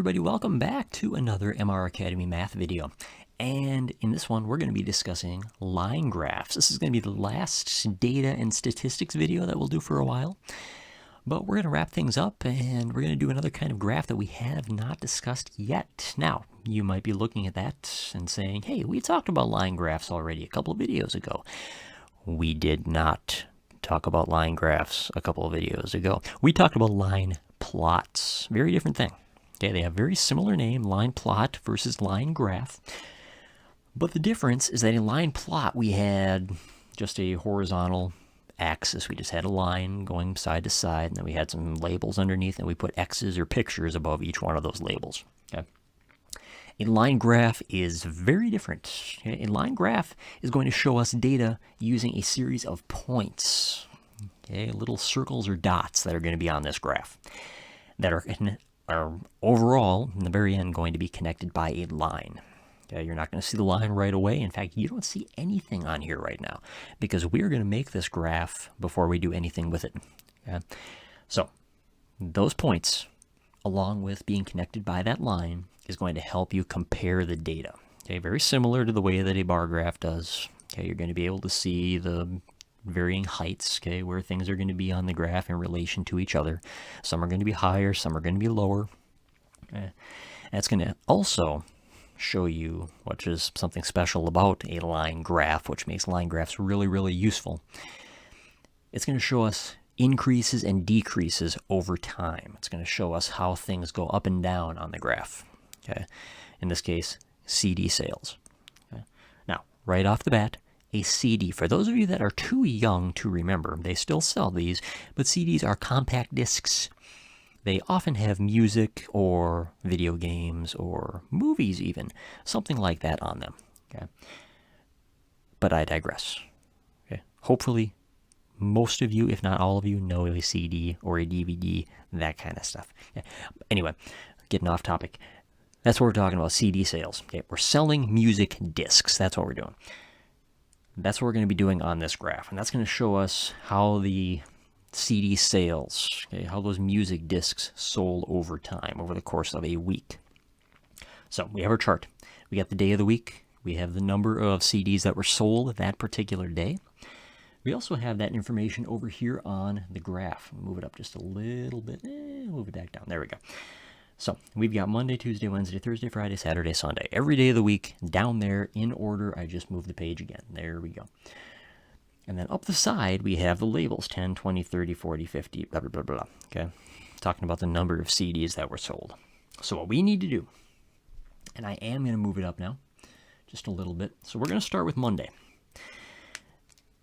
everybody, welcome back to another MR Academy math video. And in this one, we're going to be discussing line graphs. This is going to be the last data and statistics video that we'll do for a while. But we're going to wrap things up and we're going to do another kind of graph that we have not discussed yet. Now, you might be looking at that and saying, hey, we talked about line graphs already a couple of videos ago. We did not talk about line graphs a couple of videos ago. We talked about line plots. Very different thing. Okay, they have very similar name, line plot versus line graph. But the difference is that in line plot, we had just a horizontal axis. We just had a line going side to side, and then we had some labels underneath, and we put X's or pictures above each one of those labels. Okay. A line graph is very different. Okay? A line graph is going to show us data using a series of points. Okay, little circles or dots that are going to be on this graph that are overall, in the very end, going to be connected by a line. Okay, you're not going to see the line right away. In fact, you don't see anything on here right now because we're going to make this graph before we do anything with it. Okay? So those points, along with being connected by that line, is going to help you compare the data. Okay, very similar to the way that a bar graph does. Okay, you're going to be able to see the varying heights, okay, where things are going to be on the graph in relation to each other. Some are going to be higher, some are going to be lower. Okay. That's going to also show you, which is something special about a line graph, which makes line graphs really, really useful. It's going to show us increases and decreases over time. It's going to show us how things go up and down on the graph. Okay. In this case, CD sales. Okay. Now, right off the bat, a CD, for those of you that are too young to remember, they still sell these, but CDs are compact discs. They often have music or video games or movies even, something like that on them. Okay. But I digress. Okay. Hopefully, most of you, if not all of you, know a CD or a DVD, that kind of stuff. Okay. Anyway, getting off topic. That's what we're talking about, CD sales. Okay. We're selling music discs. That's what we're doing. That's what we're going to be doing on this graph, and that's going to show us how the CD sales, okay, how those music discs sold over time, over the course of a week. So we have our chart. We got the day of the week. We have the number of CDs that were sold that particular day. We also have that information over here on the graph. Move it up just a little bit. Move it back down. There we go. So we've got Monday, Tuesday, Wednesday, Thursday, Friday, Saturday, Sunday. Every day of the week down there in order. I just moved the page again. There we go. And then up the side, we have the labels, 10, 20, 30, 40, 50, blah, blah, blah, blah. Okay, talking about the number of CDs that were sold. So what we need to do, and I am going to move it up now just a little bit. So we're going to start with Monday.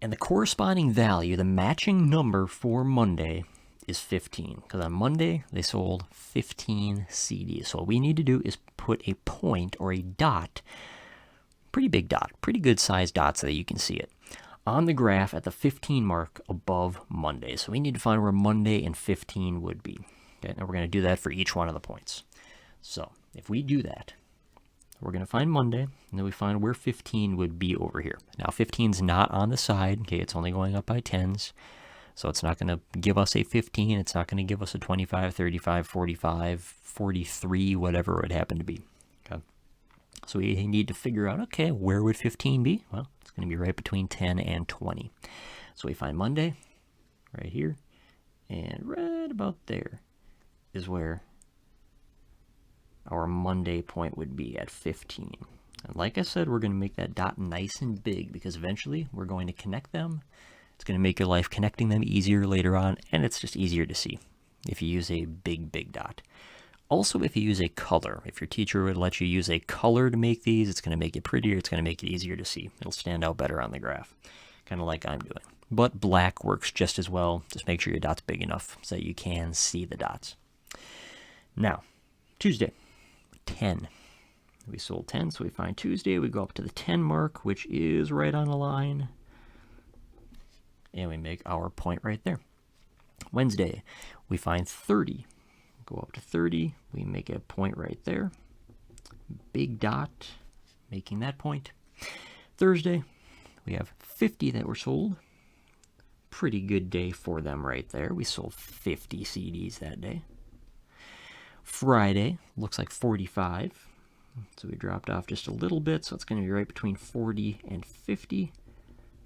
And the corresponding value, the matching number for Monday, is 15, because on Monday they sold 15 CDs. So what we need to do is put a point or a dot, pretty big dot, pretty good sized dot so that you can see it, on the graph at the 15 mark above Monday. So we need to find where Monday and 15 would be. Okay, and we're going to do that for each one of the points. So if we do that, we're going to find Monday, and then we find where 15 would be over here. Now 15 is not on the side, okay, it's only going up by tens. So it's not going to give us a 15, it's not going to give us a 25, 35, 45, 43, whatever it would happen to be. Okay. So we need to figure out, okay, where would 15 be? Well, it's going to be right between 10 and 20. So we find Monday, right here, and right about there is where our Monday point would be at 15. And like I said, we're going to make that dot nice and big because eventually we're going to connect them. It's going to make your life connecting them easier later on, and it's just easier to see if you use a big, big dot. Also, if you use a color, if your teacher would let you use a color to make these, it's going to make it prettier, it's going to make it easier to see. It'll stand out better on the graph, kind of like I'm doing. But black works just as well. Just make sure your dot's big enough so that you can see the dots. Now, Tuesday, 10. We sold 10, so we find Tuesday. We go up to the 10 mark, which is right on the line. And we make our point right there. Wednesday, we find 30. Go up to 30. We make a point right there. Big dot, making that point. Thursday, we have 50 that were sold. Pretty good day for them right there. We sold 50 CDs that day. Friday looks like 45. So we dropped off just a little bit, so it's going to be right between 40 and 50.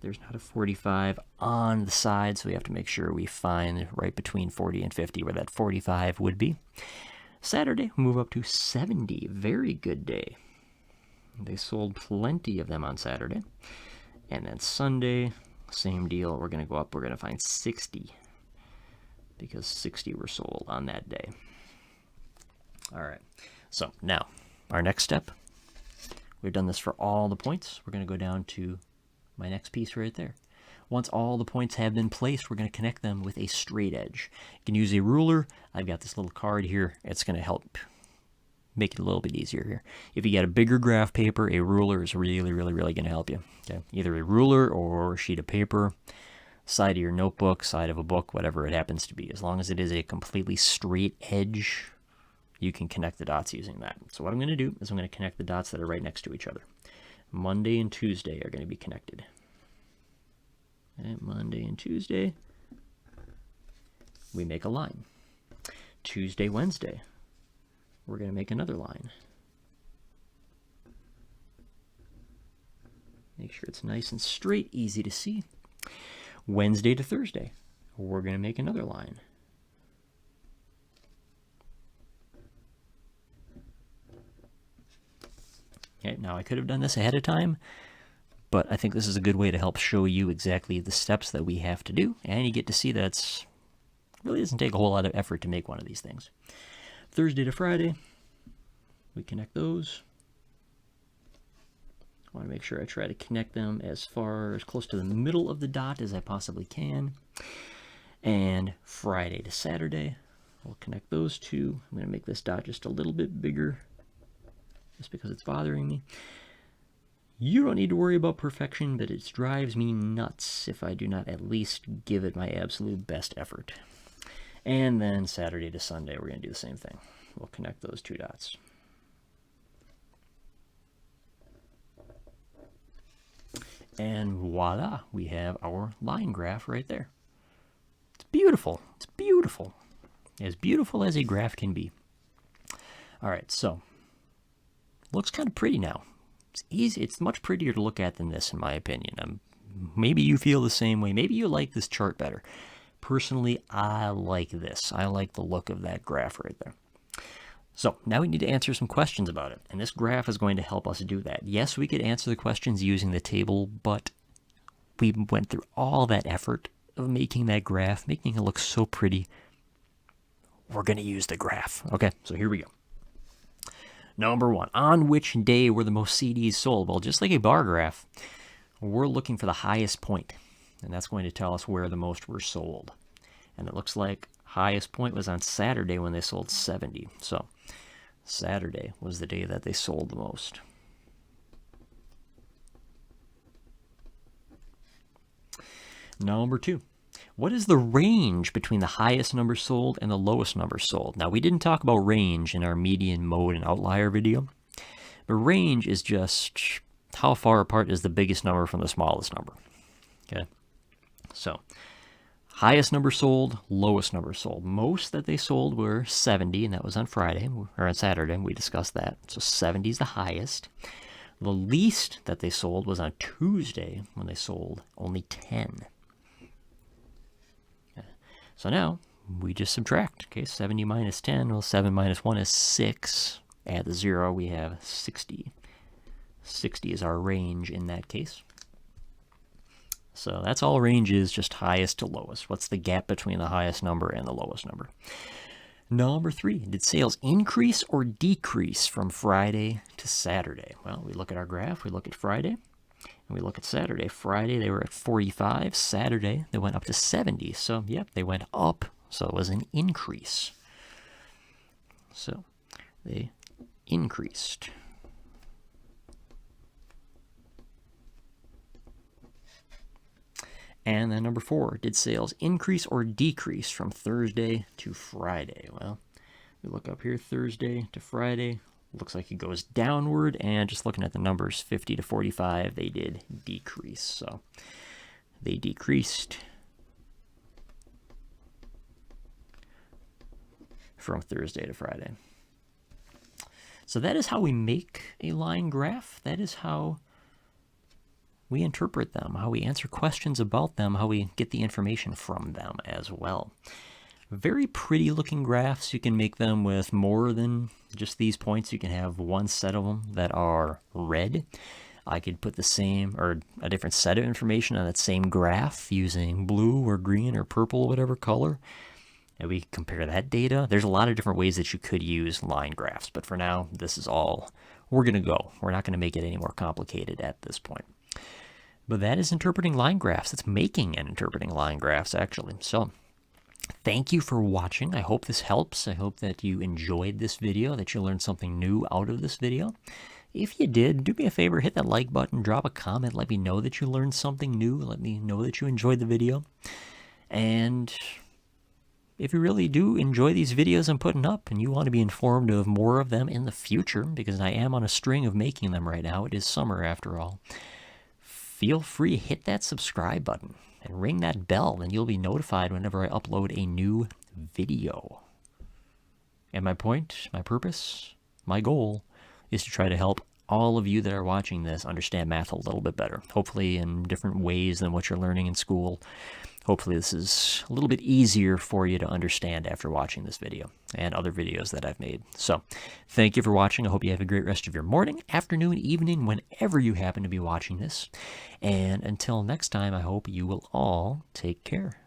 There's not a 45 on the side, so we have to make sure we find right between 40 and 50 where that 45 would be. Saturday, we move up to 70. Very good day. They sold plenty of them on Saturday. And then Sunday, same deal. We're going to go up. We're going to find 60 because 60 were sold on that day. All right. So now, our next step, we've done this for all the points. We're going to go down to my next piece right there. Once all the points have been placed, we're going to connect them with a straight edge. You can use a ruler. I've got this little card here. It's going to help make it a little bit easier here. If you get a bigger graph paper, a ruler is really going to help you. Okay? Either a ruler or a sheet of paper, side of your notebook, side of a book, whatever it happens to be. As long as it is a completely straight edge, you can connect the dots using that. So what I'm going to do is I'm going to connect the dots that are right next to each other. Monday and Tuesday are going to be connected. And Monday and Tuesday, we make a line. Tuesday, Wednesday, we're going to make another line. Make sure it's nice and straight, easy to see. Wednesday to Thursday, we're going to make another line. Okay, now I could have done this ahead of time, but I think this is a good way to help show you exactly the steps that we have to do, and you get to see that it really doesn't take a whole lot of effort to make one of these things. Thursday to Friday, we connect those. I want to make sure I try to connect them as close to the middle of the dot as I possibly can. And Friday to Saturday, we'll connect those two. I'm going to make this dot just a little bit bigger, just because it's bothering me. You don't need to worry about perfection, but it drives me nuts if I do not at least give it my absolute best effort. And then Saturday to Sunday, we're going to do the same thing. We'll connect those two dots. And voila, we have our line graph right there. It's beautiful. It's beautiful. As beautiful as a graph can be. All right, so looks kind of pretty now. It's easy. It's much prettier to look at than this, in my opinion. Maybe you feel the same way. Maybe you like this chart better. Personally, I like this. I like the look of that graph right there. So now we need to answer some questions about it, and this graph is going to help us do that. Yes, we could answer the questions using the table, but we went through all that effort of making that graph, making it look so pretty. We're going to use the graph. Okay, so here we go. Number one, on which day were the most CDs sold? Well, just like a bar graph, we're looking for the highest point, and that's going to tell us where the most were sold. And it looks like highest point was on Saturday when they sold 70. So Saturday was the day that they sold the most. Number two, what is the range between the highest number sold and the lowest number sold? Now, we didn't talk about range in our median, mode, and outlier video, but range is just how far apart is the biggest number from the smallest number. Okay, so highest number sold, lowest number sold. Most that they sold were 70, and that was on Friday, or on Saturday, we discussed that. So 70 is the highest. The least that they sold was on Tuesday, when they sold only 10. Okay. So now, we just subtract. Okay, 70 minus 10, well, 7 minus 1 is 6. Add the 0, we have 60. 60 is our range in that case. So that's all range is, just highest to lowest. What's the gap between the highest number and the lowest number? Number three, did sales increase or decrease from Friday to Saturday? Well, we look at our graph, we look at Friday, and we look at Saturday. Friday, they were at 45. Saturday, they went up to 70. So, yep, they went up. So it was an increase. So they increased. And then number four, did sales increase or decrease from Thursday to Friday? Well, we look up here, Thursday to Friday. Looks like it goes downward, and just looking at the numbers, 50 to 45, they did decrease. So they decreased. from Thursday to Friday. So that is how we make a line graph. That is how we interpret them, how we answer questions about them, how we get the information from them as well. Very pretty looking graphs. You can make them with more than just these points. You can have one set of them that are red. I could put the same or a different set of information on that same graph using blue or green or purple, whatever color. And we compare that data. There's a lot of different ways that you could use line graphs, but for now, this is all we're going to go. We're not going to make it any more complicated at this point. But that is interpreting line graphs. It's making and interpreting line graphs, actually. So thank you for watching. I hope this helps. I hope that you enjoyed this video, that you learned something new out of this video. If you did, do me a favor, hit that like button, drop a comment, let me know that you learned something new, let me know that you enjoyed the video. And if you really do enjoy these videos I'm putting up and you want to be informed of more of them in the future, because I am on a string of making them right now, it is summer after all, feel free to hit that subscribe button and ring that bell, and you'll be notified whenever I upload a new video. And my point, my purpose, my goal is to try to help all of you that are watching this understand math a little bit better, hopefully in different ways than what you're learning in school. Hopefully this is a little bit easier for you to understand after watching this video and other videos that I've made. So thank you for watching. I hope you have a great rest of your morning, afternoon, evening, whenever you happen to be watching this. And until next time, I hope you will all take care.